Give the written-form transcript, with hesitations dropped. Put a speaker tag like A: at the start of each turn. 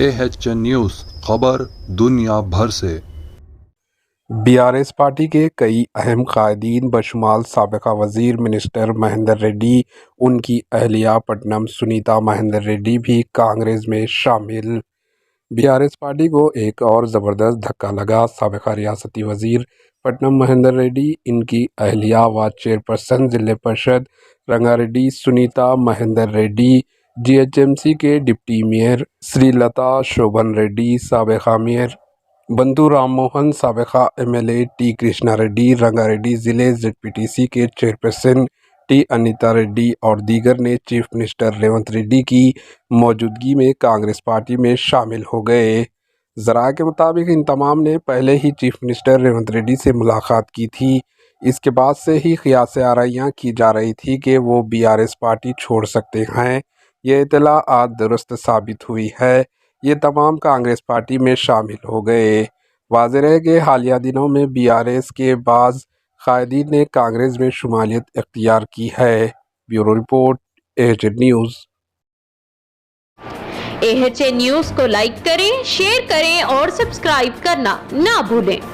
A: AHN news خبر دنیا بھر سے۔
B: BRS پارٹی کے کئی اہم قائدین بشمول سابق وزیر منسٹر مہندر ریڈی، ان کی اہلیہ پٹنم سنیتا مہندر ریڈی بھی کانگریس میں شامل۔ BRS پارٹی کو ایک اور زبردست دھکا لگا۔ سابق ریاستی وزیر پٹنم مہندر ریڈی، ان کی اہلیہ و چیئرپرسن ضلع پریشد رنگا ریڈی سنیتا مہندر ریڈی، GHMC کے ڈپٹی میئر سری لتا شوبھن ریڈی، سابق میئر بندو رام موہن، سابق MLA T Krishna ready, Ranga Reddy ضلع ZPTC کے چیئرپرسن ٹی انیتا ریڈی اور دیگر نے چیف منسٹر ریونت ریڈی کی موجودگی میں کانگریس پارٹی میں شامل ہو گئے۔ ذرائع کے مطابق ان تمام نے پہلے ہی چیف منسٹر ریونت ریڈی سے ملاقات کی تھی۔ اس کے بعد سے ہی قیاس آرائیاں کی جا رہی تھی کہ وہ BRS پارٹی چھوڑ سکتے ہیں۔ یہ اطلاع آج درست ثابت ہوئی ہے۔ یہ تمام کانگریس پارٹی میں شامل ہو گئے۔ واضح ہے کہ حالیہ دنوں میں BRS کے بعض قائدین نے کانگریس میں شمولیت اختیار کی ہے۔ Bureau report AHN news.
C: AHN news کو لائک کریں، شیئر کریں اور سبسکرائب کرنا نہ بھولیں۔